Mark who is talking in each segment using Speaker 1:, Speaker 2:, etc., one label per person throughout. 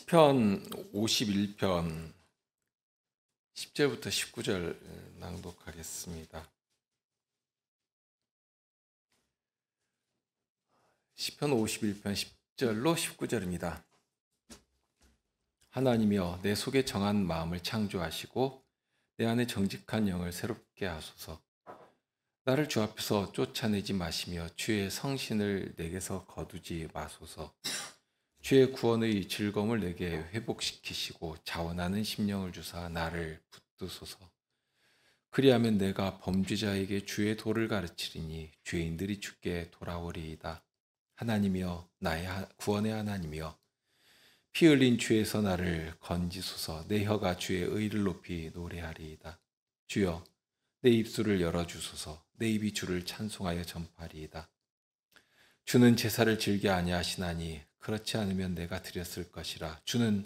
Speaker 1: 시편 51편 10절부터 19절 낭독하겠습니다. 시편 51편 10절로 19절입니다. 하나님이여 내 속에 정한 마음을 창조하시고 내 안에 정직한 영을 새롭게 하소서. 나를 주 앞에서 쫓아내지 마시며 주의 성신을 내게서 거두지 마소서. 주의 구원의 즐거움을 내게 회복시키시고 자원하는 심령을 주사 나를 붙드소서. 그리하면 내가 범죄자에게 주의 도를 가르치리니 죄인들이 주께 돌아오리이다. 하나님이여 나의 구원의 하나님이여 피 흘린 죄에서 나를 건지소서. 내 혀가 주의 의를 높이 노래하리이다. 주여 내 입술을 열어주소서. 내 입이 주를 찬송하여 전파리이다. 주는 제사를 즐겨 아니하시나니 그렇지 않으면 내가 드렸을 것이라. 주는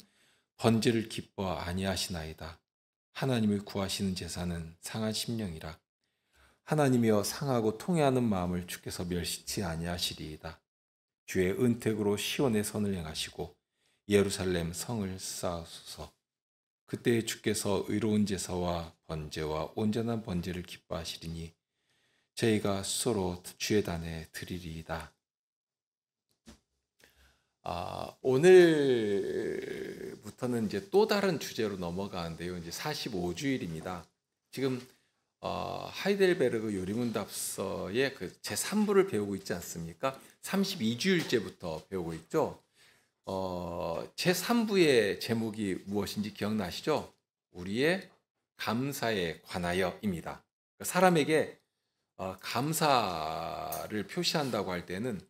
Speaker 1: 번제를 기뻐 아니하시나이다. 하나님을 구하시는 제사는 상한 심령이라. 하나님이여 상하고 통회하는 마음을 주께서 멸시치 아니하시리이다. 주의 은택으로 시온의 선을 행하시고 예루살렘 성을 쌓으소서. 그때 주께서 의로운 제사와 번제와 온전한 번제를 기뻐하시리니 저희가 스스로 주의 단에 드리리이다. 오늘부터는 이제 또 다른 주제로 넘어가는데요. 이제 45주일입니다. 지금 하이델베르그 요리문답서의 그 제3부를 배우고 있지 않습니까? 32주일째부터 배우고 있죠. 제3부의 제목이 무엇인지 기억나시죠? 우리의 감사에 관하여입니다. 사람에게 감사를 표시한다고 할 때는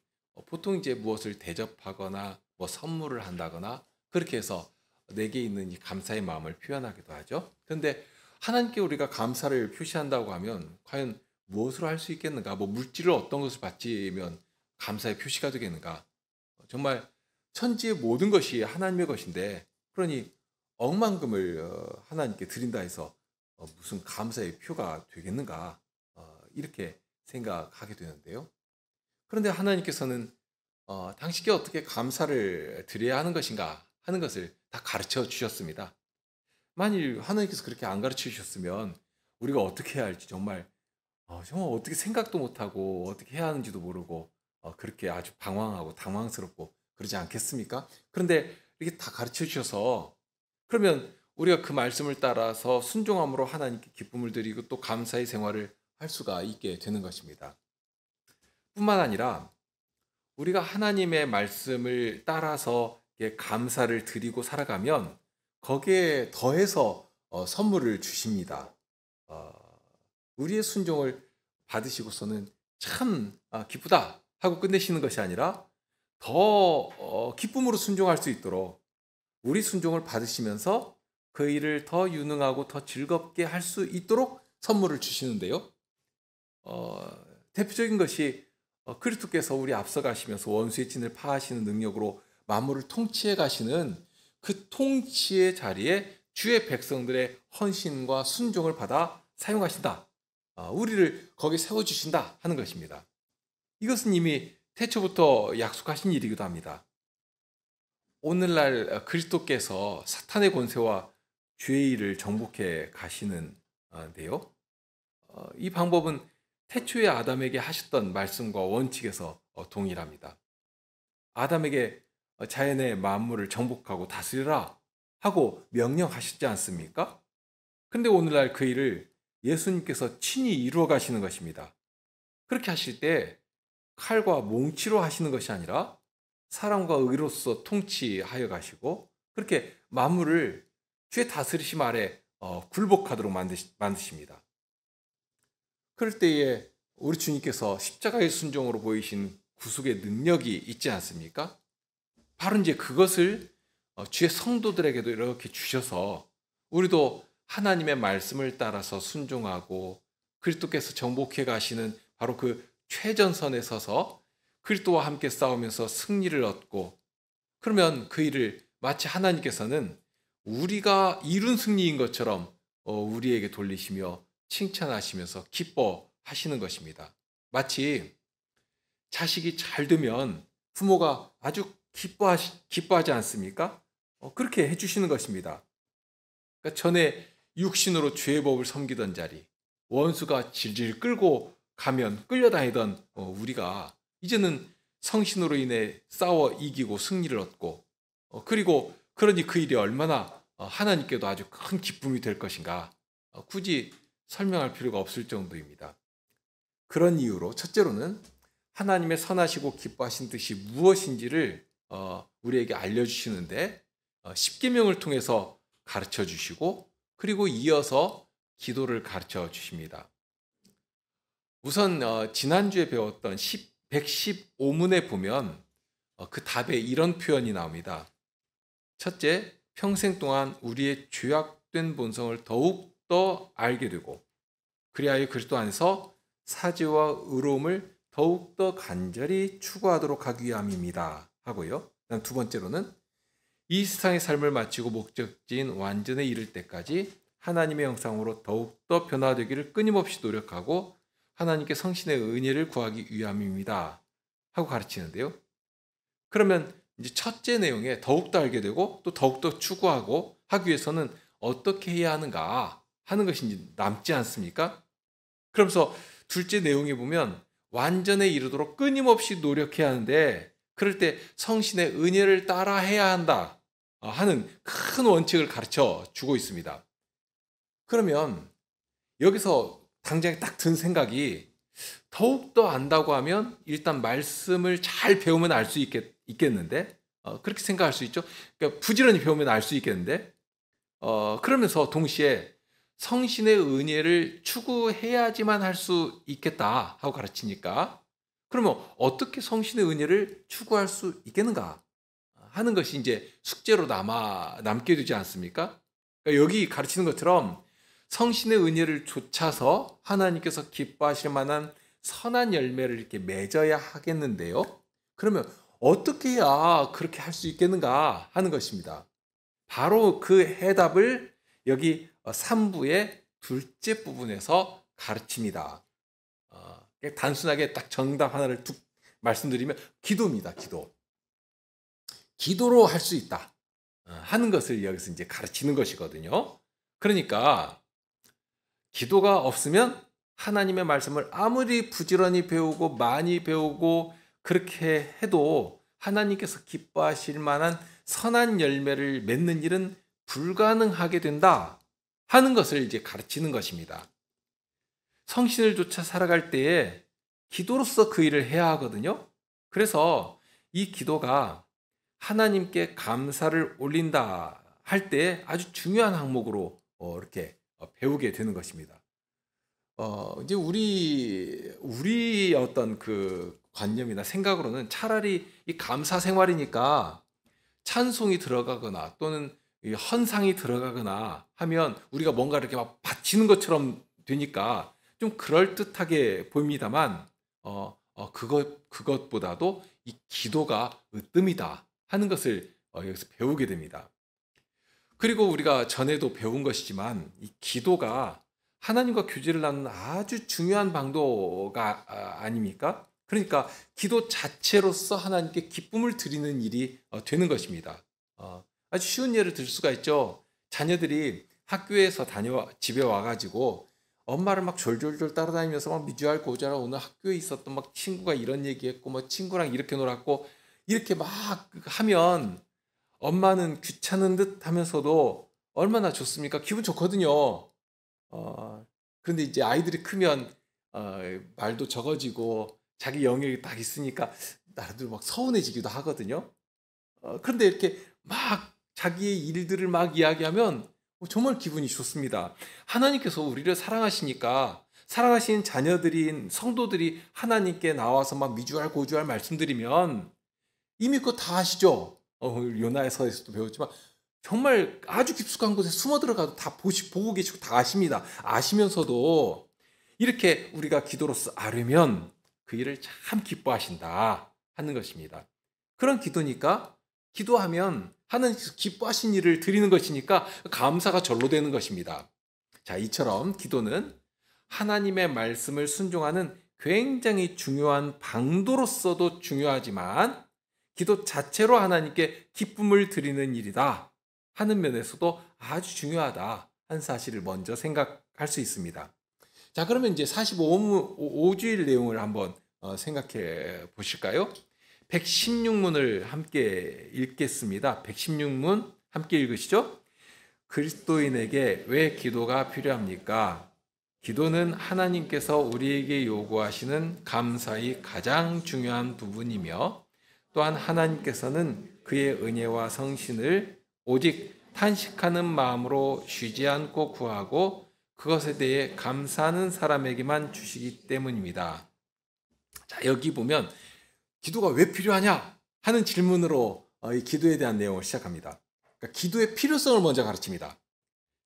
Speaker 1: 보통 이제 무엇을 대접하거나 뭐 선물을 한다거나 그렇게 해서 내게 있는 이 감사의 마음을 표현하기도 하죠. 그런데 하나님께 우리가 감사를 표시한다고 하면 과연 무엇으로 할 수 있겠는가? 뭐 물질을 어떤 것을 바치면 감사의 표시가 되겠는가? 정말 천지의 모든 것이 하나님의 것인데 그러니 억만금을 하나님께 드린다 해서 무슨 감사의 표가 되겠는가? 이렇게 생각하게 되는데요. 그런데 하나님께서는 당신께 어떻게 감사를 드려야 하는 것인가 하는 것을 다 가르쳐 주셨습니다. 만일 하나님께서 그렇게 안 가르쳐 주셨으면 우리가 어떻게 해야 할지 정말 어떻게 생각도 못하고 어떻게 해야 하는지도 모르고 그렇게 아주 방황하고 당황스럽고 그러지 않겠습니까? 그런데 이렇게 다 가르쳐 주셔서 그러면 우리가 그 말씀을 따라서 순종함으로 하나님께 기쁨을 드리고 또 감사의 생활을 할 수가 있게 되는 것입니다. 뿐만 아니라 우리가 하나님의 말씀을 따라서 감사를 드리고 살아가면 거기에 더해서 선물을 주십니다. 우리의 순종을 받으시고서는 참 기쁘다 하고 끝내시는 것이 아니라 더 기쁨으로 순종할 수 있도록 우리 순종을 받으시면서 그 일을 더 유능하고 더 즐겁게 할 수 있도록 선물을 주시는데요. 대표적인 것이 그리스도께서 우리 앞서 가시면서 원수의 진을 파하시는 능력으로 만물을 통치해 가시는 그 통치의 자리에 주의 백성들의 헌신과 순종을 받아 사용하신다. 우리를 거기에 세워주신다 하는 것입니다. 이것은 이미 태초부터 약속하신 일이기도 합니다. 오늘날 그리스도께서 사탄의 권세와 죄의 일을 정복해 가시는데요. 이 방법은 태초에 아담에게 하셨던 말씀과 원칙에서 동일합니다. 아담에게 자연의 만물을 정복하고 다스리라 하고 명령하셨지 않습니까? 그런데 오늘날 그 일을 예수님께서 친히 이루어 가시는 것입니다. 그렇게 하실 때 칼과 몽치로 하시는 것이 아니라 사랑과 의로서 통치하여 가시고 그렇게 만물을 주의 다스리심 아래 굴복하도록 만드십니다. 그럴 때에 우리 주님께서 십자가의 순종으로 보이신 구속의 능력이 있지 않습니까? 바로 이제 그것을 주의 성도들에게도 이렇게 주셔서 우리도 하나님의 말씀을 따라서 순종하고 그리스도께서 정복해 가시는 바로 그 최전선에 서서 그리스도와 함께 싸우면서 승리를 얻고 그러면 그 일을 마치 하나님께서는 우리가 이룬 승리인 것처럼 우리에게 돌리시며 칭찬하시면서 기뻐하시는 것입니다. 마치 자식이 잘 되면 부모가 아주 기뻐하지 않습니까? 그렇게 해주시는 것입니다. 그러니까 전에 육신으로 죄의 법을 섬기던 자리, 원수가 질질 끌고 가면 끌려다니던 우리가 이제는 성신으로 인해 싸워 이기고 승리를 얻고, 그리고 그러니 그 일이 얼마나 하나님께도 아주 큰 기쁨이 될 것인가, 굳이 설명할 필요가 없을 정도입니다. 그런 이유로 첫째로는 하나님의 선하시고 기뻐하신 뜻이 무엇인지를 우리에게 알려주시는데, 십계명을 통해서 가르쳐 주시고, 그리고 이어서 기도를 가르쳐 주십니다. 우선 지난주에 배웠던 115문에 보면 그 답에 이런 표현이 나옵니다. 첫째, 평생 동안 우리의 죄악된 본성을 더욱더 알게 되고, 그리하여 그리스도 안에서 사죄와 의로움을 더욱더 간절히 추구하도록 하기 위함입니다 하고요. 두 번째로는 이 세상의 삶을 마치고 목적지인 완전에 이를 때까지 하나님의 형상으로 더욱더 변화되기를 끊임없이 노력하고 하나님께 성신의 은혜를 구하기 위함입니다 하고 가르치는데요. 그러면 이제 첫째 내용에 더욱더 알게 되고 또 더욱더 추구하고 하기 위해서는 어떻게 해야 하는가 하는 것이 이제 남지 않습니까? 그러면서 둘째 내용에 보면 완전에 이르도록 끊임없이 노력해야 하는데, 그럴 때 성신의 은혜를 따라 해야 한다 하는 큰 원칙을 가르쳐 주고 있습니다. 그러면 여기서 당장에 딱 든 생각이, 더욱더 안다고 하면 일단 말씀을 잘 배우면 알 수 있겠는데, 그렇게 생각할 수 있죠. 그러니까 부지런히 배우면 알 수 있겠는데, 그러면서 동시에 성신의 은혜를 추구해야지만 할 수 있겠다 하고 가르치니까, 그러면 어떻게 성신의 은혜를 추구할 수 있겠는가 하는 것이 이제 숙제로 남게 되지 않습니까? 그러니까 여기 가르치는 것처럼 성신의 은혜를 좇아서 하나님께서 기뻐하실 만한 선한 열매를 이렇게 맺어야 하겠는데요. 그러면 어떻게 해야 그렇게 할 수 있겠는가 하는 것입니다. 바로 그 해답을 여기 3부의 둘째 부분에서 가르칩니다. 단순하게 딱 정답 하나를 툭 말씀드리면 기도입니다. 기도로 할 수 있다 하는 것을 여기서 이제 가르치는 것이거든요. 그러니까 기도가 없으면 하나님의 말씀을 아무리 부지런히 배우고 많이 배우고 그렇게 해도 하나님께서 기뻐하실 만한 선한 열매를 맺는 일은 불가능하게 된다 하는 것을 이제 가르치는 것입니다. 성신을 좇아 살아갈 때에 기도로서 그 일을 해야 하거든요. 그래서 이 기도가 하나님께 감사를 올린다 할 때 아주 중요한 항목으로 이렇게 배우게 되는 것입니다. 이제 우리 어떤 그 관념이나 생각으로는 차라리 이 감사 생활이니까 찬송이 들어가거나 또는 헌상이 들어가거나 하면 우리가 뭔가 이렇게 막 바치는 것처럼 되니까 좀 그럴듯하게 보입니다만, 그것보다도 이 기도가 으뜸이다 하는 것을 여기서 배우게 됩니다. 그리고 우리가 전에도 배운 것이지만 이 기도가 하나님과 교제를 나누는 아주 중요한 방도가 아닙니까? 그러니까 기도 자체로서 하나님께 기쁨을 드리는 일이 되는 것입니다. 아주 쉬운 예를 들 수가 있죠. 자녀들이 학교에서 집에 와가지고 엄마를 막 졸졸졸 따라다니면서 막 미주알 고주알 오늘 학교에 있었던 막 친구가 이런 얘기했고 뭐 친구랑 이렇게 놀았고 이렇게 막 하면 엄마는 귀찮은 듯 하면서도 얼마나 좋습니까? 기분 좋거든요. 그런데 이제 아이들이 크면 말도 적어지고 자기 영역이 딱 있으니까 나도 막 서운해지기도 하거든요. 그런데 이렇게 막 자기의 일들을 막 이야기하면 정말 기분이 좋습니다. 하나님께서 우리를 사랑하시니까 사랑하신 자녀들인 성도들이 하나님께 나와서 막 미주알 고주알 말씀드리면 이미 그거 다 아시죠? 요나서에서도 배웠지만 정말 아주 깊숙한 곳에 숨어 들어가도 다 보고 계시고 다 아십니다. 아시면서도 이렇게 우리가 기도로서 아뢰면 그 일을 참 기뻐하신다 하는 것입니다. 그런 기도니까 기도하면 하나님께서 기뻐하신 일을 드리는 것이니까 감사가 절로 되는 것입니다. 자, 이처럼 기도는 하나님의 말씀을 순종하는 굉장히 중요한 방도로서도 중요하지만 기도 자체로 하나님께 기쁨을 드리는 일이다 하는 면에서도 아주 중요하다 하는 사실을 먼저 생각할 수 있습니다. 자, 그러면 이제 45주일 내용을 한번 생각해 보실까요? 116문을 함께 읽겠습니다. 116문 함께 읽으시죠? 그리스도인에게 왜 기도가 필요합니까? 기도는 하나님께서 우리에게 요구하시는 감사의 가장 중요한 부분이며, 또한 하나님께서는 그의 은혜와 성신을 오직 탄식하는 마음으로 쉬지 않고 구하고 그것에 대해 감사하는 사람에게만 주시기 때문입니다. 자, 여기 보면 기도가 왜 필요하냐 하는 질문으로 이 기도에 대한 내용을 시작합니다. 그러니까 기도의 필요성을 먼저 가르칩니다.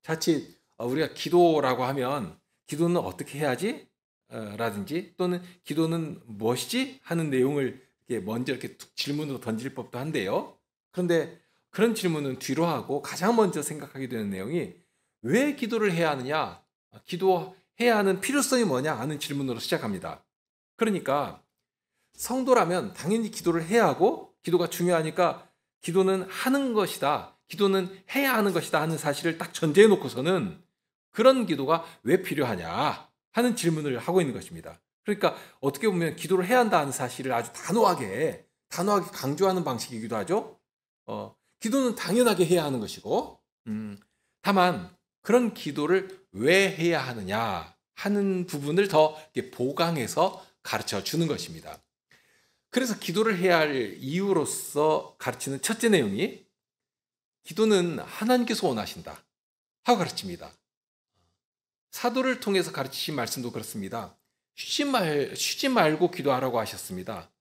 Speaker 1: 자칫 우리가 기도라고 하면 기도는 어떻게 해야지? 라든지 또는 기도는 무엇이지? 하는 내용을 먼저 이렇게 질문으로 던질 법도 한데요. 그런데 그런 질문은 뒤로 하고 가장 먼저 생각하게 되는 내용이 왜 기도를 해야 하느냐? 기도해야 하는 필요성이 뭐냐? 하는 질문으로 시작합니다. 그러니까 성도라면 당연히 기도를 해야 하고 기도가 중요하니까 기도는 하는 것이다. 기도는 해야 하는 것이다 하는 사실을 딱 전제해 놓고서는 그런 기도가 왜 필요하냐 하는 질문을 하고 있는 것입니다. 그러니까 어떻게 보면 기도를 해야 한다 하는 사실을 아주 단호하게 강조하는 방식이기도 하죠. 기도는 당연하게 해야 하는 것이고, 다만 그런 기도를 왜 해야 하느냐 하는 부분을 더 보강해서 가르쳐 주는 것입니다. 그래서 기도를 해야 할 이유로서 가르치는 첫째 내용이 기도는 하나님께서 원하신다 하고 가르칩니다. 사도를 통해서 가르치신 말씀도 그렇습니다. 쉬지 말고 기도하라고 하셨습니다.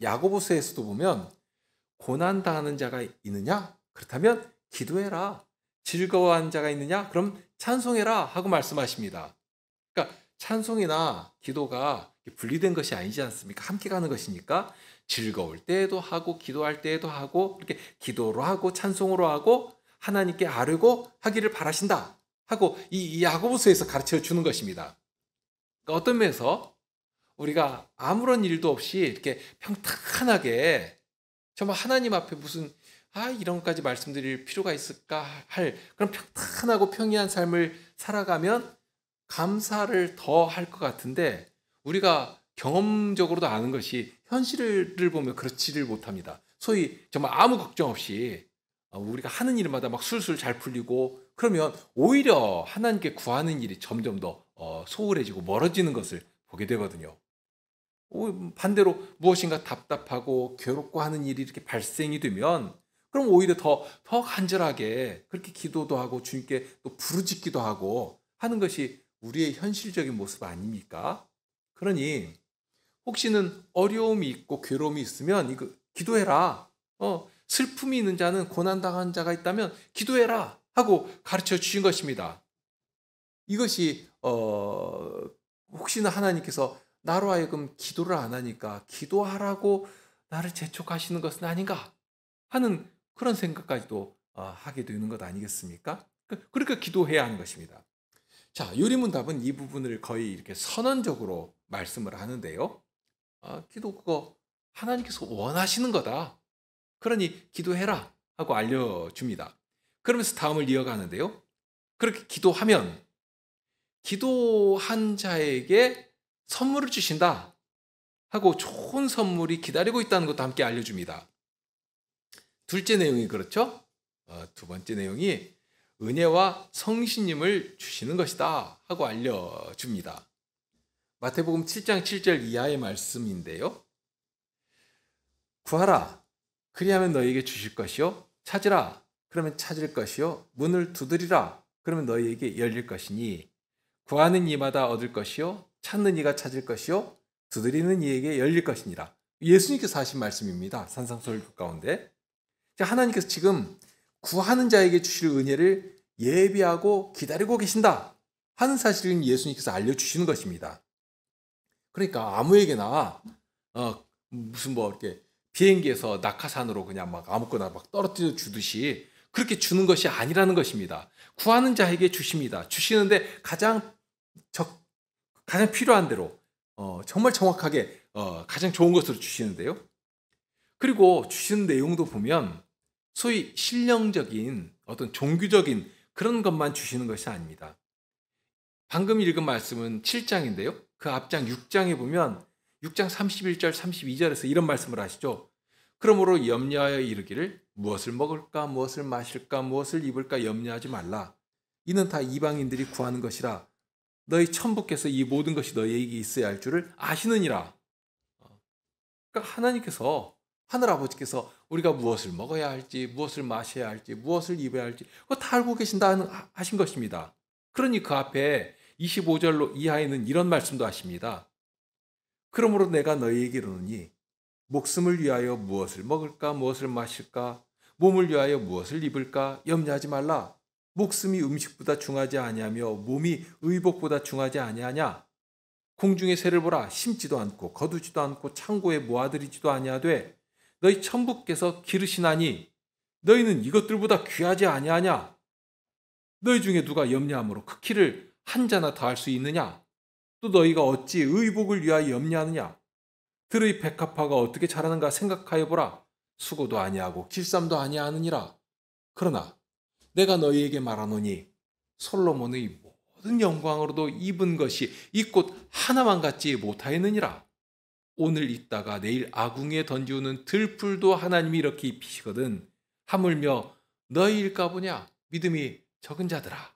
Speaker 1: 야고보서에서도 보면 고난당하는 자가 있느냐? 그렇다면 기도해라. 즐거워하는 자가 있느냐? 그럼 찬송해라 하고 말씀하십니다. 그러니까 찬송이나 기도가 분리된 것이 아니지 않습니까? 함께 가는 것이니까 즐거울 때에도 하고 기도할 때에도 하고 이렇게 기도로 하고 찬송으로 하고 하나님께 아뢰고 하기를 바라신다 하고 이 야고보서에서 가르쳐 주는 것입니다. 그러니까 어떤 면에서 우리가 아무런 일도 없이 이렇게 평탄하게 정말 하나님 앞에 무슨 이런 것까지 말씀드릴 필요가 있을까 할 그런 평탄하고 평이한 삶을 살아가면 감사를 더 할 것 같은데 우리가 경험적으로도 아는 것이 현실을 보면 그렇지를 못합니다. 소위 정말 아무 걱정 없이 우리가 하는 일마다 막 술술 잘 풀리고 그러면 오히려 하나님께 구하는 일이 점점 더 소홀해지고 멀어지는 것을 보게 되거든요. 반대로 무엇인가 답답하고 괴롭고 하는 일이 이렇게 발생이 되면 그럼 오히려 더 간절하게 그렇게 기도도 하고 주님께 또 부르짖기도 하고 하는 것이 우리의 현실적인 모습 아닙니까? 그러니 혹시는 어려움이 있고 괴로움이 있으면 이거 기도해라. 슬픔이 있는 자는 고난당한 자가 있다면 기도해라 하고 가르쳐 주신 것입니다. 이것이 혹시나 하나님께서 나로 하여금 기도를 안 하니까 기도하라고 나를 재촉하시는 것은 아닌가 하는 그런 생각까지도 하게 되는 것 아니겠습니까? 그러니까 기도해야 하는 것입니다. 자, 요리문답은 이 부분을 거의 이렇게 선언적으로 말씀을 하는데요. 기도 그거 하나님께서 원하시는 거다. 그러니 기도해라 하고 알려줍니다. 그러면서 다음을 이어가는데요. 그렇게 기도하면 기도한 자에게 선물을 주신다 하고 좋은 선물이 기다리고 있다는 것도 함께 알려줍니다. 둘째 내용이 그렇죠? 두 번째 내용이 은혜와 성신님을 주시는 것이다 하고 알려줍니다. 마태복음 7장 7절 이하의 말씀인데요. 구하라 그리하면 너희에게 주실 것이요 찾으라 그러면 찾을 것이요 문을 두드리라 그러면 너희에게 열릴 것이니 구하는 이마다 얻을 것이요 찾는 이가 찾을 것이요 두드리는 이에게 열릴 것이니라. 예수님께서 하신 말씀입니다. 산상수훈 가운데 하나님께서 지금 구하는 자에게 주실 은혜를 예비하고 기다리고 계신다 하는 사실을 예수님께서 알려주시는 것입니다. 그러니까 아무에게나 무슨 이렇게 비행기에서 낙하산으로 그냥 막 아무거나 막 떨어뜨려 주듯이 그렇게 주는 것이 아니라는 것입니다. 구하는 자에게 주십니다. 주시는데 가장 필요한 대로 정말 정확하게 가장 좋은 것으로 주시는데요. 그리고 주시는 내용도 보면 소위 신령적인 어떤 종교적인 그런 것만 주시는 것이 아닙니다. 방금 읽은 말씀은 7장인데요. 그 앞장 6장에 보면 6장 31절 32절에서 이런 말씀을 하시죠. 그러므로 염려하여 이르기를 무엇을 먹을까 무엇을 마실까 무엇을 입을까 염려하지 말라. 이는 다 이방인들이 구하는 것이라. 너희 천부께서 이 모든 것이 너희에게 있어야 할 줄을 아시느니라. 그러니까 하나님께서 하늘아버지께서 우리가 무엇을 먹어야 할지 무엇을 마셔야 할지 무엇을 입어야 할지 그거 다 알고 계신다 하신 것입니다. 그러니 그 앞에 25절로 이하에는 이런 말씀도 하십니다. 그러므로 내가 너희에게 이르노니 목숨을 위하여 무엇을 먹을까 무엇을 마실까 몸을 위하여 무엇을 입을까 염려하지 말라. 목숨이 음식보다 중하지 아니하며 몸이 의복보다 중하지 아니하냐. 공중의 새를 보라. 심지도 않고 거두지도 않고 창고에 모아들이지도 아니하되 너희 천부께서 기르시나니 너희는 이것들보다 귀하지 아니하냐. 너희 중에 누가 염려함으로 그 키를 한 자나 더할 수 있느냐. 또 너희가 어찌 의복을 위하여 염려하느냐. 들의 백합화가 어떻게 자라는가 생각하여 보라. 수고도 아니하고 길쌈도 아니하느니라. 그러나 내가 너희에게 말하노니 솔로몬의 모든 영광으로도 입은 것이 이 꽃 하나만 갖지 못하였느니라. 오늘 있다가 내일 아궁이에 던지우는 들풀도 하나님이 이렇게 입히시거든. 하물며 너희일까 보냐. 믿음이 적은 자들아.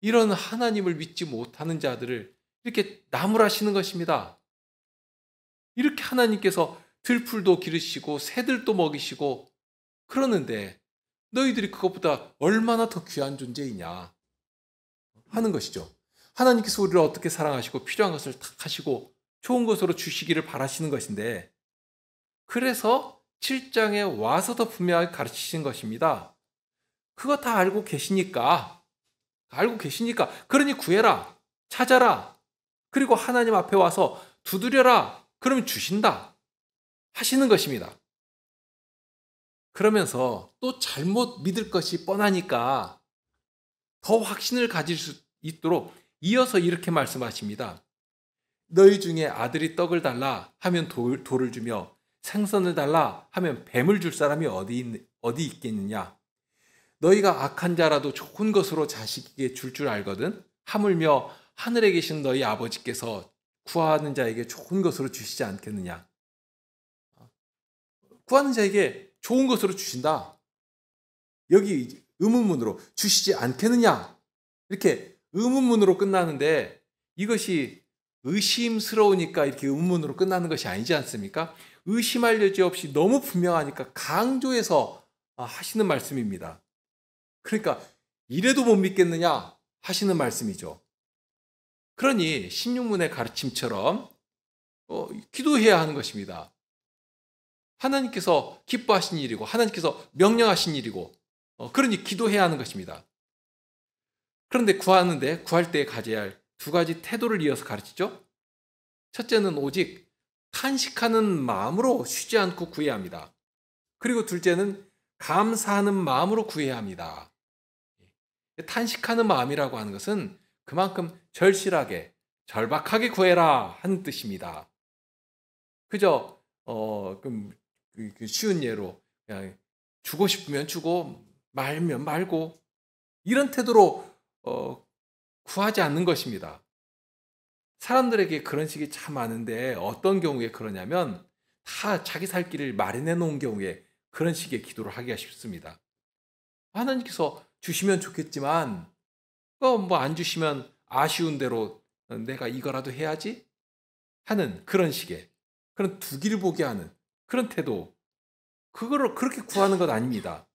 Speaker 1: 이런 하나님을 믿지 못하는 자들을 이렇게 나무라시는 것입니다. 이렇게 하나님께서 들풀도 기르시고 새들도 먹이시고 그러는데 너희들이 그것보다 얼마나 더 귀한 존재이냐 하는 것이죠. 하나님께서 우리를 어떻게 사랑하시고 필요한 것을 탁 하시고 좋은 것으로 주시기를 바라시는 것인데 그래서 7장에 와서 더 분명하게 가르치신 것입니다. 그거 다 알고 계시니까 그러니 구해라 찾아라 그리고 하나님 앞에 와서 두드려라 그러면 주신다 하시는 것입니다. 그러면서 또 잘못 믿을 것이 뻔하니까 더 확신을 가질 수 있도록 이어서 이렇게 말씀하십니다. 너희 중에 아들이 떡을 달라 하면 돌을 주며 생선을 달라 하면 뱀을 줄 사람이 어디 있겠느냐. 너희가 악한 자라도 좋은 것으로 자식에게 줄 알거든. 하물며 하늘에 계신 너희 아버지께서 구하는 자에게 좋은 것으로 주시지 않겠느냐. 구하는 자에게 좋은 것으로 주신다. 여기 의문문으로 주시지 않겠느냐. 이렇게 의문문으로 끝나는데 이것이 의심스러우니까 이렇게 의문문으로 끝나는 것이 아니지 않습니까? 의심할 여지 없이 너무 분명하니까 강조해서 하시는 말씀입니다. 그러니까 이래도 못 믿겠느냐 하시는 말씀이죠. 그러니 신육문의 가르침처럼 기도해야 하는 것입니다. 하나님께서 기뻐하신 일이고 하나님께서 명령하신 일이고 그러니 기도해야 하는 것입니다. 그런데 구할 때 가져야 할 두 가지 태도를 이어서 가르치죠. 첫째는 오직 탄식하는 마음으로 쉬지 않고 구해야 합니다. 그리고 둘째는 감사하는 마음으로 구해야 합니다. 탄식하는 마음이라고 하는 것은 그만큼 절실하게 절박하게 구해라 하는 뜻입니다. 그저 쉬운 예로 그냥 주고 싶으면 주고 말면 말고 이런 태도로 구하지 않는 것입니다. 사람들에게 그런 식이 참 많은데 어떤 경우에 그러냐면 다 자기 살 길을 마련해 놓은 경우에 그런 식의 기도를 하기가 쉽습니다. 하나님께서 주시면 좋겠지만 안 주시면 아쉬운 대로 내가 이거라도 해야지 하는 그런 식의 그런 두 길 보게 하는 그런 태도 그거를 그렇게 구하는 것 아닙니다.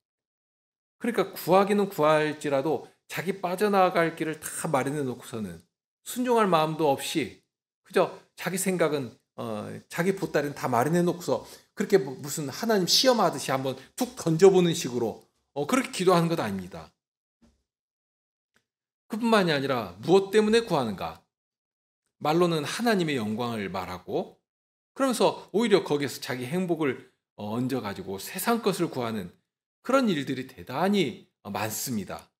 Speaker 1: 그러니까 구하기는 구할지라도 자기 빠져나갈 길을 다 마련해 놓고서는 순종할 마음도 없이 그저 자기 생각은 자기 보따리는 다 마련해 놓고서 그렇게 무슨 하나님 시험하듯이 한번 툭 던져보는 식으로 그렇게 기도하는 것 아닙니다. 그뿐만이 아니라 무엇 때문에 구하는가? 말로는 하나님의 영광을 말하고 그러면서 오히려 거기에서 자기 행복을 얹어가지고 세상 것을 구하는 그런 일들이 대단히 많습니다.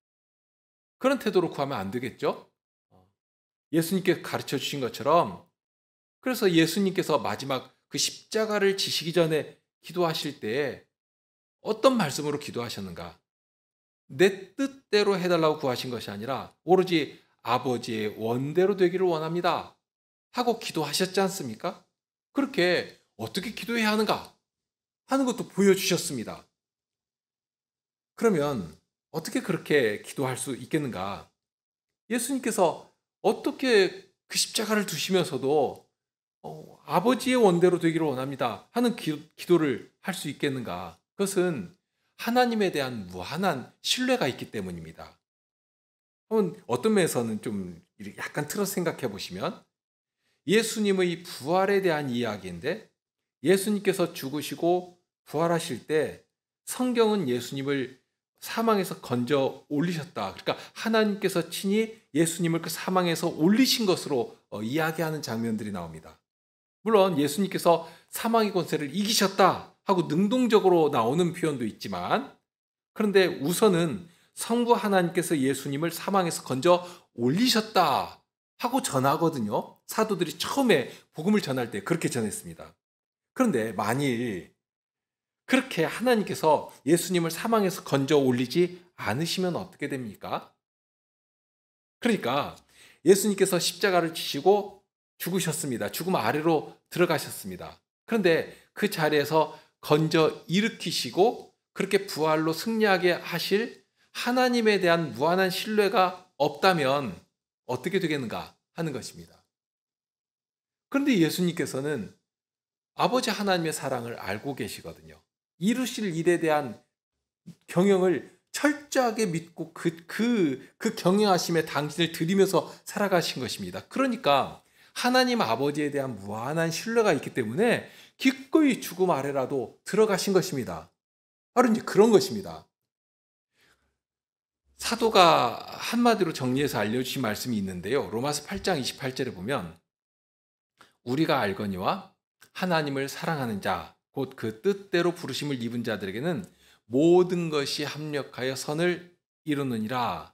Speaker 1: 그런 태도로 구하면 안 되겠죠? 예수님께서 가르쳐 주신 것처럼 그래서 예수님께서 마지막 그 십자가를 지시기 전에 기도하실 때 어떤 말씀으로 기도하셨는가? 내 뜻대로 해달라고 구하신 것이 아니라 오로지 아버지의 원대로 되기를 원합니다 하고 기도하셨지 않습니까? 그렇게 어떻게 기도해야 하는가 하는 것도 보여주셨습니다. 그러면 어떻게 그렇게 기도할 수 있겠는가? 예수님께서 어떻게 그 십자가를 두시면서도 아버지의 원대로 되기를 원합니다 하는 기도를 할 수 있겠는가? 그것은 하나님에 대한 무한한 신뢰가 있기 때문입니다. 어떤 면에서는 좀 약간 틀어서 생각해 보시면 예수님의 부활에 대한 이야기인데, 예수님께서 죽으시고 부활하실 때 성경은 예수님을 사망에서 건져 올리셨다. 그러니까 하나님께서 친히 예수님을 그 사망에서 올리신 것으로 이야기하는 장면들이 나옵니다. 물론 예수님께서 사망의 권세를 이기셨다 하고 능동적으로 나오는 표현도 있지만, 그런데 우선은 성부 하나님께서 예수님을 사망에서 건져 올리셨다 하고 전하거든요. 사도들이 처음에 복음을 전할 때 그렇게 전했습니다. 그런데 만일 그렇게 하나님께서 예수님을 사망에서 건져 올리지 않으시면 어떻게 됩니까? 그러니까 예수님께서 십자가를 지시고 죽으셨습니다. 죽음 아래로 들어가셨습니다. 그런데 그 자리에서 건져 일으키시고 그렇게 부활로 승리하게 하실 하나님에 대한 무한한 신뢰가 없다면 어떻게 되겠는가 하는 것입니다. 그런데 예수님께서는 아버지 하나님의 사랑을 알고 계시거든요. 이루실 일에 대한 경영을 철저하게 믿고 그 경영하심에 당신을 드리면서 살아가신 것입니다. 그러니까 하나님 아버지에 대한 무한한 신뢰가 있기 때문에 기꺼이 죽음 아래라도 들어가신 것입니다. 바로 이제 그런 것입니다. 사도가 한마디로 정리해서 알려주신 말씀이 있는데요. 로마서 8장 28절에 보면 우리가 알거니와 하나님을 사랑하는 자, 곧 그 뜻대로 부르심을 입은 자들에게는 모든 것이 합력하여 선을 이루느니라.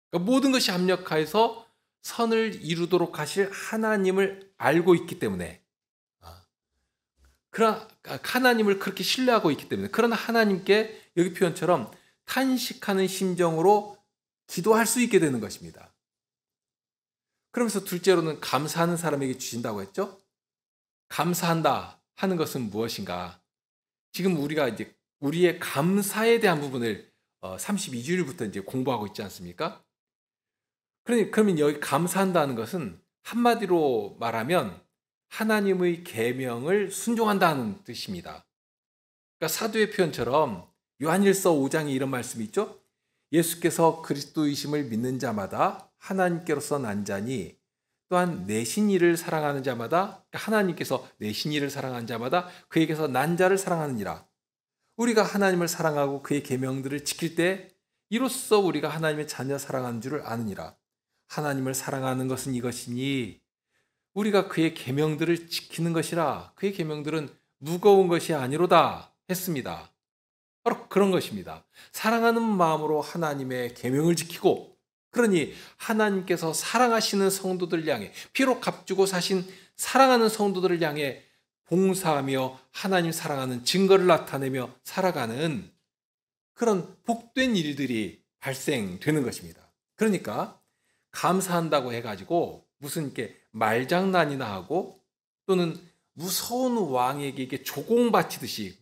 Speaker 1: 그러니까 모든 것이 합력하여서 선을 이루도록 하실 하나님을 알고 있기 때문에, 그런 하나님을 그렇게 신뢰하고 있기 때문에, 그런 하나님께 여기 표현처럼 탄식하는 심정으로 기도할 수 있게 되는 것입니다. 그러면서 둘째로는 감사하는 사람에게 주신다고 했죠? 감사한다 하는 것은 무엇인가? 지금 우리가 이제 우리의 감사에 대한 부분을 32주일부터 이제 공부하고 있지 않습니까? 그러면 여기 감사한다는 것은 한마디로 말하면 하나님의 계명을 순종한다는 뜻입니다. 그러니까 사도의 표현처럼 요한일서 5장에 이런 말씀이 있죠? 예수께서 그리스도이심을 믿는 자마다 하나님께로서 난 자니 또한 내신 이를 사랑하는 자마다, 그러니까 하나님께서 내신 이를 사랑하는 자마다 그에게서 난 자를 사랑하느니라. 우리가 하나님을 사랑하고 그의 계명들을 지킬 때 이로써 우리가 하나님의 자녀 사랑하는 줄을 아느니라. 하나님을 사랑하는 것은 이것이니 우리가 그의 계명들을 지키는 것이라. 그의 계명들은 무거운 것이 아니로다 했습니다. 바로 그런 것입니다. 사랑하는 마음으로 하나님의 계명을 지키고, 그러니 하나님께서 사랑하시는 성도들을 향해, 피로 값주고 사신 사랑하는 성도들을 향해 봉사하며 하나님 사랑하는 증거를 나타내며 살아가는 그런 복된 일들이 발생되는 것입니다. 그러니까 감사한다고 해가지고 무슨 이렇게 말장난이나 하고, 또는 무서운 왕에게 이게 조공 바치듯이,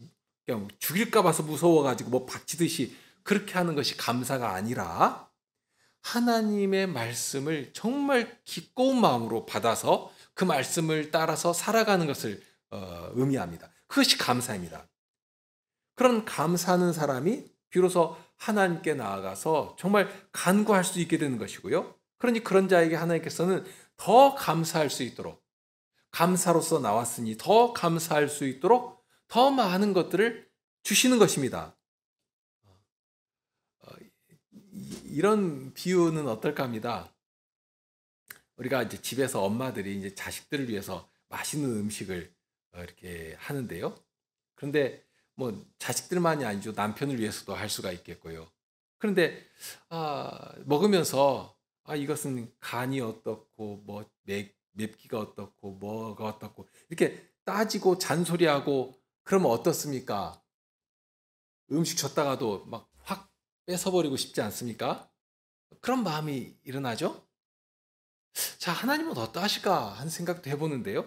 Speaker 1: 그냥 죽일까 봐서 무서워가지고 뭐 바치듯이 그렇게 하는 것이 감사가 아니라, 하나님의 말씀을 정말 기꺼운 마음으로 받아서 그 말씀을 따라서 살아가는 것을 의미합니다. 그것이 감사입니다. 그런 감사하는 사람이 비로소 하나님께 나아가서 정말 간구할 수 있게 되는 것이고요. 그러니 그런 자에게 하나님께서는 더 감사할 수 있도록, 감사로서 나왔으니 더 감사할 수 있도록 더 많은 것들을 주시는 것입니다. 이런 비유는 어떨까 합니다. 우리가 이제 집에서 엄마들이 이제 자식들을 위해서 맛있는 음식을 이렇게 하는데요. 그런데 뭐 자식들만이 아니죠. 남편을 위해서도 할 수가 있겠고요. 그런데 먹으면서 이것은 간이 어떻고 뭐 맵기가 어떻고 뭐가 어떻고 이렇게 따지고 잔소리하고 그러면 어떻습니까? 음식 줬다가도 막 확 뺏어버리고 싶지 않습니까? 그런 마음이 일어나죠? 자, 하나님은 어떠하실까 하는 생각도 해보는데요.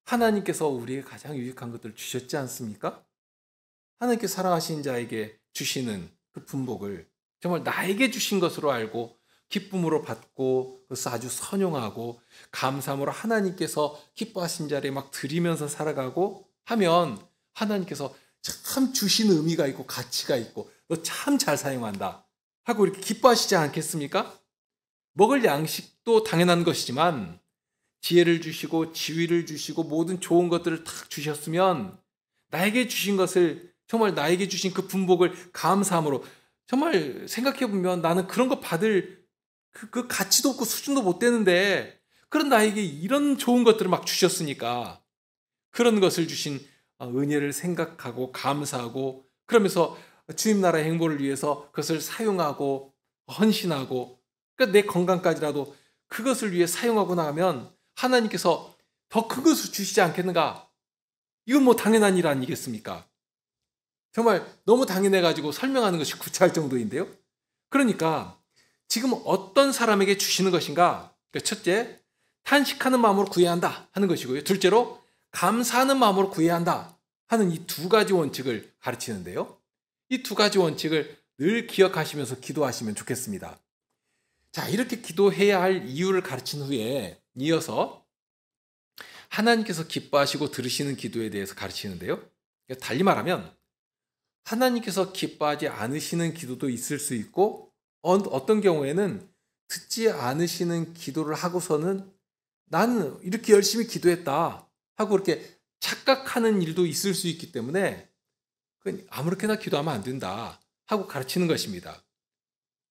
Speaker 1: 하나님께서 우리에게 가장 유익한 것들을 주셨지 않습니까? 하나님께 사랑하신 자에게 주시는 그 분복을 정말 나에게 주신 것으로 알고 기쁨으로 받고 그래서 아주 선용하고 감사함으로 하나님께서 기뻐하신 자리에 막 드리면서 살아가고 하면 하나님께서 참 주신 의미가 있고 가치가 있고 너 참 잘 사용한다 하고 이렇게 기뻐하시지 않겠습니까? 먹을 양식도 당연한 것이지만 지혜를 주시고 지위를 주시고 모든 좋은 것들을 탁 주셨으면 나에게 주신 것을 정말 나에게 주신 그 분복을 감사함으로 정말 생각해 보면 나는 그런 거 받을 그 가치도 없고 수준도 못 되는데 그런 나에게 이런 좋은 것들을 막 주셨으니까 그런 것을 주신 은혜를 생각하고 감사하고 그러면서 주님 나라의 행보를 위해서 그것을 사용하고 헌신하고 그러니까 내 건강까지라도 그것을 위해 사용하고 나가면 하나님께서 더 큰 것을 주시지 않겠는가? 이건 뭐 당연한 일 아니겠습니까? 정말 너무 당연해가지고 설명하는 것이 구차할 정도인데요. 그러니까 지금 어떤 사람에게 주시는 것인가? 그러니까 첫째, 탄식하는 마음으로 구해야 한다 하는 것이고요. 둘째로 감사하는 마음으로 구해야 한다 하는 이 두 가지 원칙을 가르치는데요. 이 두 가지 원칙을 늘 기억하시면서 기도하시면 좋겠습니다. 자, 이렇게 기도해야 할 이유를 가르친 후에 이어서 하나님께서 기뻐하시고 들으시는 기도에 대해서 가르치는데요. 달리 말하면 하나님께서 기뻐하지 않으시는 기도도 있을 수 있고 어떤 경우에는 듣지 않으시는 기도를 하고서는 나는 이렇게 열심히 기도했다 하고 이렇게 착각하는 일도 있을 수 있기 때문에 아무렇게나 기도하면 안 된다 하고 가르치는 것입니다.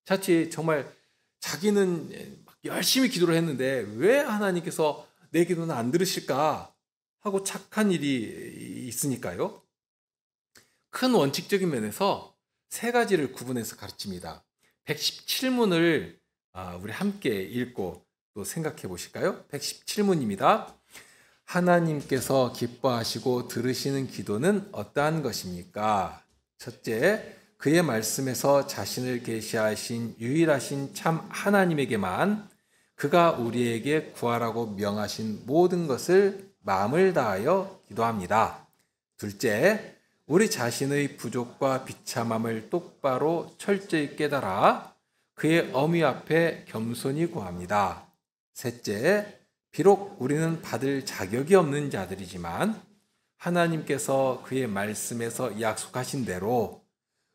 Speaker 1: 자칫 정말 자기는 열심히 기도를 했는데 왜 하나님께서 내 기도는 안 들으실까 하고 착한 일이 있으니까요. 큰 원칙적인 면에서 세 가지를 구분해서 가르칩니다. 117문을 우리 함께 읽고 또 생각해 보실까요? 117문입니다. 하나님께서 기뻐하시고 들으시는 기도는 어떠한 것입니까? 첫째, 그의 말씀에서 자신을 계시하신 유일하신 참 하나님에게만 그가 우리에게 구하라고 명하신 모든 것을 마음을 다하여 기도합니다. 둘째, 우리 자신의 부족과 비참함을 똑바로 철저히 깨달아 그의 어미 앞에 겸손히 구합니다. 셋째, 비록 우리는 받을 자격이 없는 자들이지만 하나님께서 그의 말씀에서 약속하신 대로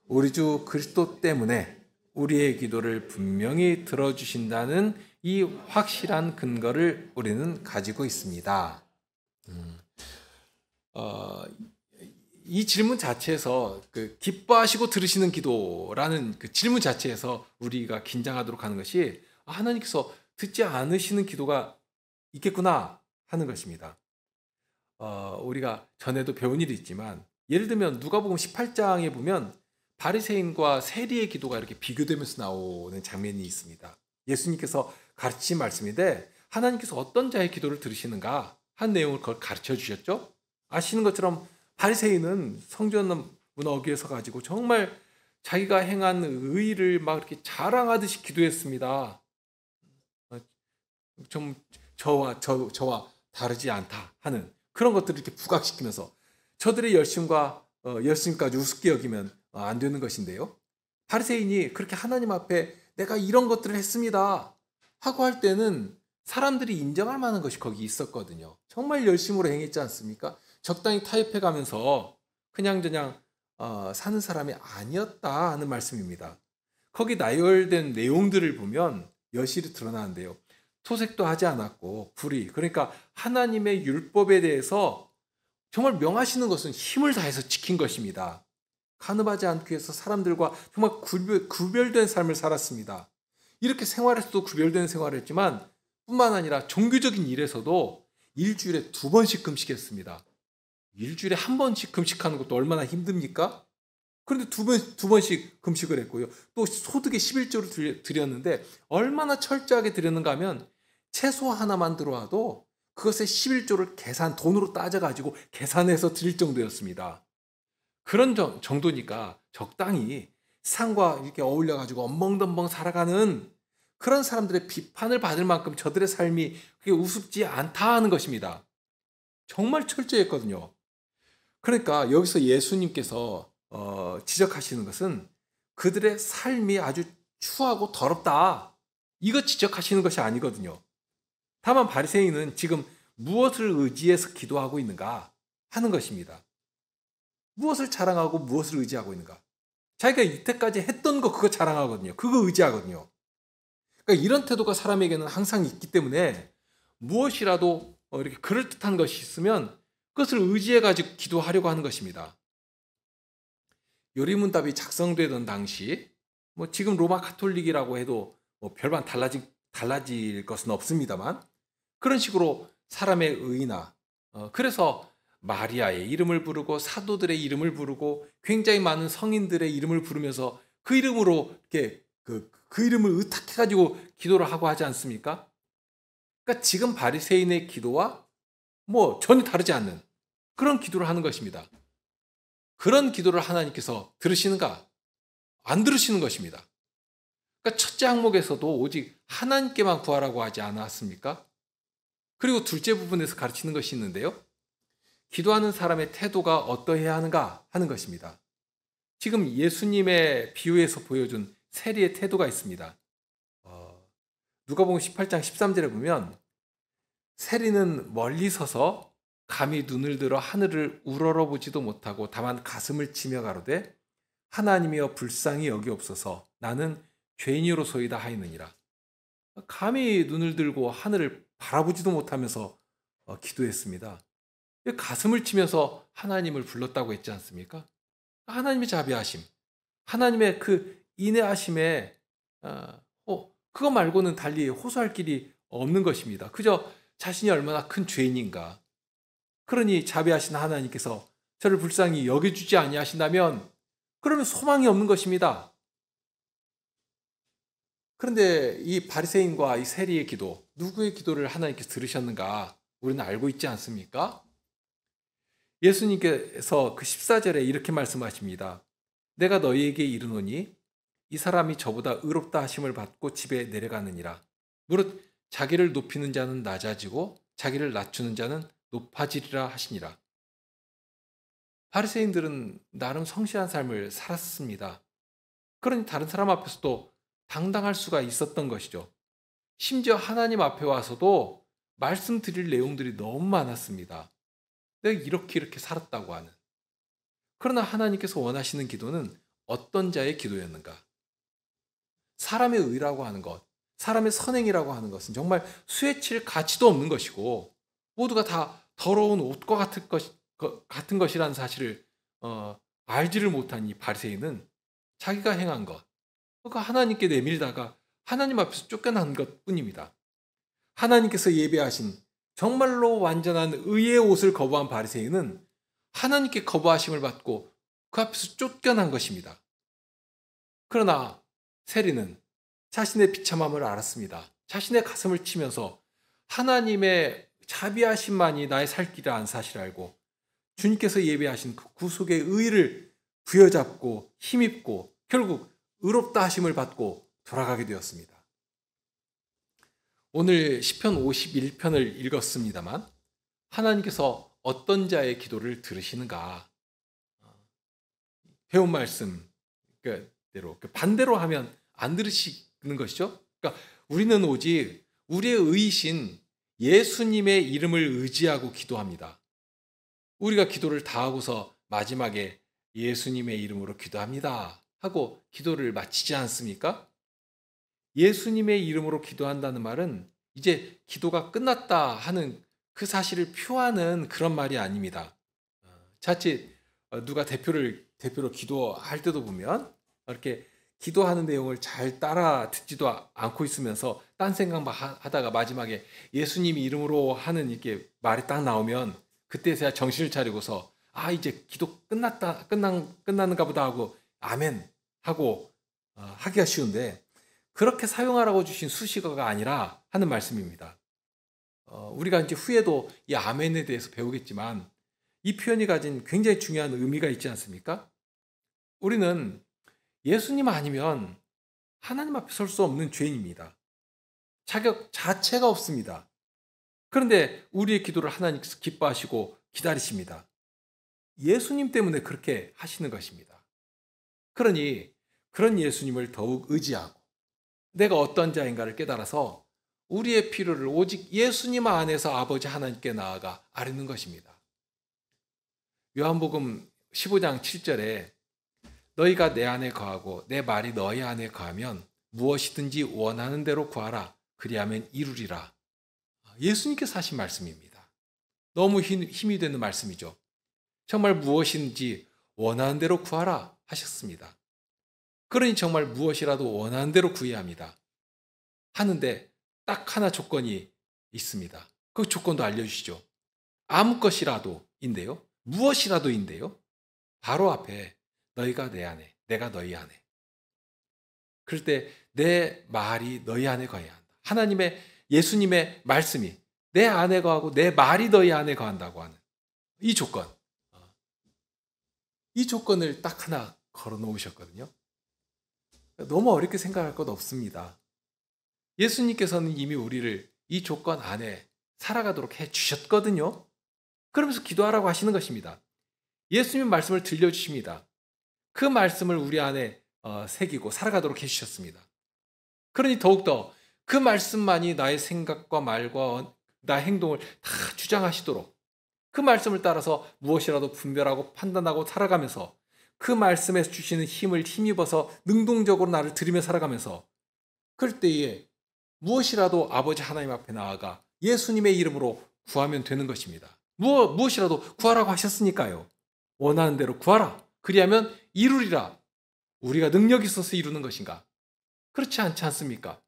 Speaker 1: 우리 주 그리스도 때문에 우리의 기도를 분명히 들어주신다는 이 확실한 근거를 우리는 가지고 있습니다. 이 질문 자체에서 기뻐하시고 들으시는 기도라는 그 질문 자체에서 우리가 긴장하도록 하는 것이 하나님께서 듣지 않으시는 기도가 있겠구나 하는 것입니다. 우리가 전에도 배운 일이 있지만 예를 들면 누가복음 18장에 보면 바리새인과 세리의 기도가 이렇게 비교되면서 나오는 장면이 있습니다. 예수님께서 가르치신 말씀인데 하나님께서 어떤 자의 기도를 들으시는가 한 내용을 그걸 가르쳐 주셨죠. 아시는 것처럼 바리새인은 성전 문 어귀에 서 가지고 정말 자기가 행한 의를 막 이렇게 자랑하듯이 기도했습니다. 좀 저와 다르지 않다 하는 그런 것들을 이렇게 부각시키면서 저들의 열심까지 우습게 여기면 안 되는 것인데요. 바리새인이 그렇게 하나님 앞에 내가 이런 것들을 했습니다 하고 할 때는 사람들이 인정할 만한 것이 거기 있었거든요. 정말 열심으로 행했지 않습니까? 적당히 타협해 가면서 그냥 사는 사람이 아니었다 하는 말씀입니다. 거기 나열된 내용들을 보면 여실히 드러나는데요. 토색도 하지 않았고 불의, 그러니까 하나님의 율법에 대해서 정말 명하시는 것은 힘을 다해서 지킨 것입니다. 간음하지 않기 위해서 사람들과 정말 구별된 삶을 살았습니다. 이렇게 생활에서도 구별된 생활을 했지만 뿐만 아니라 종교적인 일에서도 일주일에 2번씩 금식했습니다. 일주일에 1번씩 금식하는 것도 얼마나 힘듭니까? 그런데 두 번씩 금식을 했고요. 또 소득의 11조를 드렸는데 얼마나 철저하게 드렸는가 하면 채소 하나만 들어와도 그것의 11조를 돈으로 따져가지고 계산해서 드릴 정도였습니다. 그런 정도니까 적당히 세상과 이렇게 어울려가지고 엉벙덩벙 살아가는 그런 사람들의 비판을 받을 만큼 저들의 삶이 그게 우습지 않다 하는 것입니다. 정말 철저했거든요. 그러니까 여기서 예수님께서 지적하시는 것은 그들의 삶이 아주 추하고 더럽다. 이거 지적하시는 것이 아니거든요. 다만 바리새인은 지금 무엇을 의지해서 기도하고 있는가 하는 것입니다. 무엇을 자랑하고 무엇을 의지하고 있는가. 자기가 이때까지 했던 거 그거 자랑하거든요. 그거 의지하거든요. 그러니까 이런 태도가 사람에게는 항상 있기 때문에 무엇이라도 이렇게 그럴듯한 것이 있으면 그것을 의지해가지고 기도하려고 하는 것입니다. 요리문답이 작성되던 당시 지금 로마 가톨릭이라고 해도 별반 달라질 것은 없습니다만 그런 식으로 사람의 의나 그래서 마리아의 이름을 부르고 사도들의 이름을 부르고 굉장히 많은 성인들의 이름을 부르면서 그 이름으로 이렇게 그 이름을 의탁해가지고 기도를 하고 하지 않습니까? 그러니까 지금 바리새인의 기도와 전혀 다르지 않는 그런 기도를 하는 것입니다. 그런 기도를 하나님께서 들으시는가? 안 들으시는 것입니다. 그러니까 첫째 항목에서도 오직 하나님께만 구하라고 하지 않았습니까? 그리고 둘째 부분에서 가르치는 것이 있는데요. 기도하는 사람의 태도가 어떠해야 하는가 하는 것입니다. 지금 예수님의 비유에서 보여준 세리의 태도가 있습니다. 누가복음 18장 13절에 보면 세리는 멀리 서서 감히 눈을 들어 하늘을 우러러보지도 못하고 다만 가슴을 치며 가로되 하나님이여 불쌍히 여기옵소서 나는 죄인이로소이다 하였느니라. 감히 눈을 들고 하늘을 바라보지도 못하면서 기도했습니다. 가슴을 치면서 하나님을 불렀다고 했지 않습니까? 하나님의 자비하심, 하나님의 그 인애하심에 그거 말고는 달리 호소할 길이 없는 것입니다. 그저 자신이 얼마나 큰 죄인인가. 그러니 자비하신 하나님께서 저를 불쌍히 여겨주지 아니하신다면 그러면 소망이 없는 것입니다. 그런데 이 바리새인과 이 세리의 기도, 누구의 기도를 하나님께서 들으셨는가 우리는 알고 있지 않습니까? 예수님께서 그 14절에 이렇게 말씀하십니다. 내가 너희에게 이르노니 이 사람이 저보다 의롭다 하심을 받고 집에 내려가느니라. 무릇 자기를 높이는 자는 낮아지고 자기를 낮추는 자는 높아지리라 하시니라. 바리새인들은 나름 성실한 삶을 살았습니다. 그러니 다른 사람 앞에서도 당당할 수가 있었던 것이죠. 심지어 하나님 앞에 와서도 말씀드릴 내용들이 너무 많았습니다. 내가 이렇게 살았다고 하는. 그러나 하나님께서 원하시는 기도는 어떤 자의 기도였는가? 사람의 의라고 하는 것, 사람의 선행이라고 하는 것은 정말 수혜칠 가치도 없는 것이고 모두가 다 더러운 옷과 같은 것이라는 사실을 알지를 못한 이 바리새인은 자기가 행한 것, 그러니까 하나님께 내밀다가 하나님 앞에서 쫓겨난 것뿐입니다. 하나님께서 예배하신 정말로 완전한 의의 옷을 거부한 바리새인은 하나님께 거부하심을 받고 그 앞에서 쫓겨난 것입니다. 그러나 세리는 자신의 비참함을 알았습니다. 자신의 가슴을 치면서 하나님의 자비하심만이 나의 살 길이라는 사실을 알고 주님께서 예배하신 그 구속의 의를 부여잡고 힘입고 결국 의롭다 하심을 받고 돌아가게 되었습니다. 오늘 시편 51편을 읽었습니다만 하나님께서 어떤 자의 기도를 들으시는가? 배운 말씀대로 반대로 하면 안 들으시는 것이죠. 그러니까 우리는 오직 우리의 의이신 예수님의 이름을 의지하고 기도합니다. 우리가 기도를 다 하고서 마지막에 예수님의 이름으로 기도합니다 하고 기도를 마치지 않습니까? 예수님의 이름으로 기도한다는 말은 이제 기도가 끝났다 하는 그 사실을 표하는 그런 말이 아닙니다. 자칫 누가 대표로 기도할 때도 보면 이렇게 기도하는 내용을 잘 따라 듣지도 않고 있으면서 딴 생각만 하다가 마지막에 예수님 이름으로 하는 이렇게 말이 딱 나오면 그때서야 정신을 차리고서 이제 기도 끝났는가 보다 하고 아멘 하고 하기가 쉬운데 그렇게 사용하라고 주신 수식어가 아니라 하는 말씀입니다. 우리가 이제 후에도 이 아멘에 대해서 배우겠지만 이 표현이 가진 굉장히 중요한 의미가 있지 않습니까? 우리는 예수님 아니면 하나님 앞에 설 수 없는 죄인입니다. 자격 자체가 없습니다. 그런데 우리의 기도를 하나님께서 기뻐하시고 기다리십니다. 예수님 때문에 그렇게 하시는 것입니다. 그러니 그런 예수님을 더욱 의지하고 내가 어떤 자인가를 깨달아서 우리의 필요를 오직 예수님 안에서 아버지 하나님께 나아가 아뢰는 것입니다. 요한복음 15장 7절에 너희가 내 안에 거하고 내 말이 너희 안에 거하면 무엇이든지 원하는 대로 구하라. 그리하면 이루리라. 예수님께서 하신 말씀입니다. 너무 힘이 되는 말씀이죠. 정말 무엇인지 원하는 대로 구하라 하셨습니다. 그러니 정말 무엇이라도 원하는 대로 구해야 합니다. 하는데 딱 하나 조건이 있습니다. 그 조건도 알려주시죠. 아무 것이라도인데요. 무엇이라도인데요. 바로 앞에 너희가 내 안에, 내가 너희 안에. 그럴 때 내 말이 너희 안에 거해야 한다. 하나님의 예수님의 말씀이 내 안에 거하고 내 말이 너희 안에 거한다고 하는 이 조건. 이 조건을 딱 하나 걸어 놓으셨거든요. 너무 어렵게 생각할 것 없습니다. 예수님께서는 이미 우리를 이 조건 안에 살아가도록 해 주셨거든요. 그러면서 기도하라고 하시는 것입니다. 예수님 말씀을 들려주십니다. 그 말씀을 우리 안에 새기고 살아가도록 해주셨습니다. 그러니 더욱더 그 말씀만이 나의 생각과 말과 나의 행동을 다 주장하시도록 그 말씀을 따라서 무엇이라도 분별하고 판단하고 살아가면서 그 말씀에서 주시는 힘을 힘입어서 능동적으로 나를 들이며 살아가면서 그럴 때에 무엇이라도 아버지 하나님 앞에 나아가 예수님의 이름으로 구하면 되는 것입니다. 무엇이라도 구하라고 하셨으니까요. 원하는 대로 구하라. 그리하면 이루리라. 우리가 능력이 있어서 이루는 것인가? 그렇지 않지 않습니까?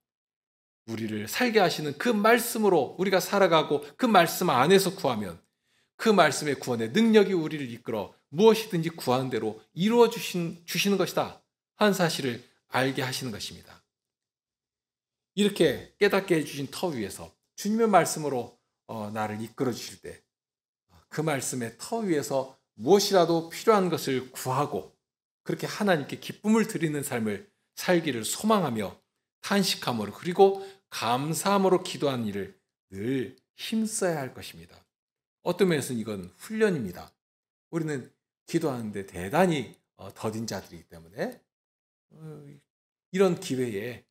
Speaker 1: 우리를 살게 하시는 그 말씀으로 우리가 살아가고 그 말씀 안에서 구하면 그 말씀의 구원의 능력이 우리를 이끌어 무엇이든지 구하는 대로 이루어 주시는 것이다 하는 사실을 알게 하시는 것입니다. 이렇게 깨닫게 해주신 터 위에서 주님의 말씀으로 나를 이끌어 주실 때 그 말씀의 터 위에서 무엇이라도 필요한 것을 구하고 그렇게 하나님께 기쁨을 드리는 삶을 살기를 소망하며 탄식함으로 그리고 감사함으로 기도하는 일을 늘 힘써야 할 것입니다. 어떤 면에서는 이건 훈련입니다. 우리는 기도하는데 대단히 더딘 자들이기 때문에 이런 기회에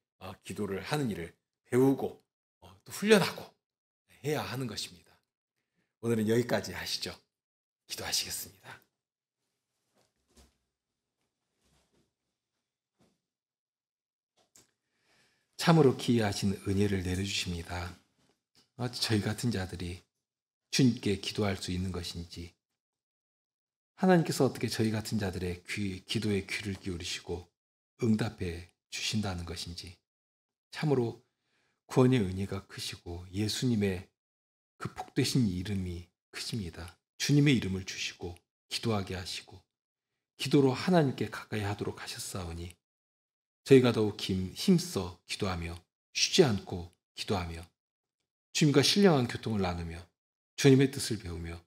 Speaker 1: 기도를 하는 일을 배우고 또 훈련하고 해야 하는 것입니다. 오늘은 여기까지 하시죠. 기도하시겠습니다. 참으로 기이하신 은혜를 내려주십니다. 저희 같은 자들이 주님께 기도할 수 있는 것인지 하나님께서 어떻게 저희 같은 자들의 기도에 귀를 기울이시고 응답해 주신다는 것인지 참으로 구원의 은혜가 크시고 예수님의 그 복되신 이름이 크십니다. 주님의 이름을 주시고 기도하게 하시고 기도로 하나님께 가까이 하도록 하셨사오니 저희가 더욱 힘써 기도하며 쉬지 않고 기도하며 주님과 신령한 교통을 나누며 주님의 뜻을 배우며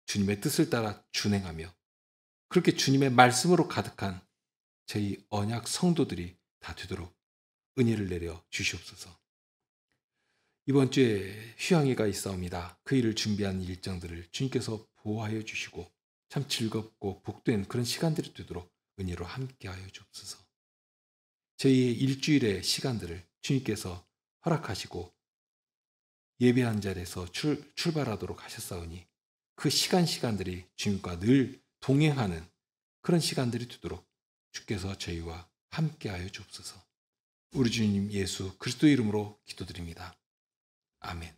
Speaker 1: 주님의 뜻을 따라 준행하며 그렇게 주님의 말씀으로 가득한 저희 언약 성도들이 다 되도록 은혜를 내려 주시옵소서. 이번 주에 휴양회가 있사옵니다. 그 일을 준비한 일정들을 주님께서 보호하여 주시고 참 즐겁고 복된 그런 시간들이 되도록 은혜로 함께하여 주옵소서. 저희의 일주일의 시간들을 주님께서 허락하시고 예배한 자리에서 출발하도록 하셨사오니 그 시간들이 주님과 늘 동행하는 그런 시간들이 되도록 주께서 저희와 함께하여 주옵소서. 우리 주님 예수 그리스도 이름으로 기도드립니다. 아멘.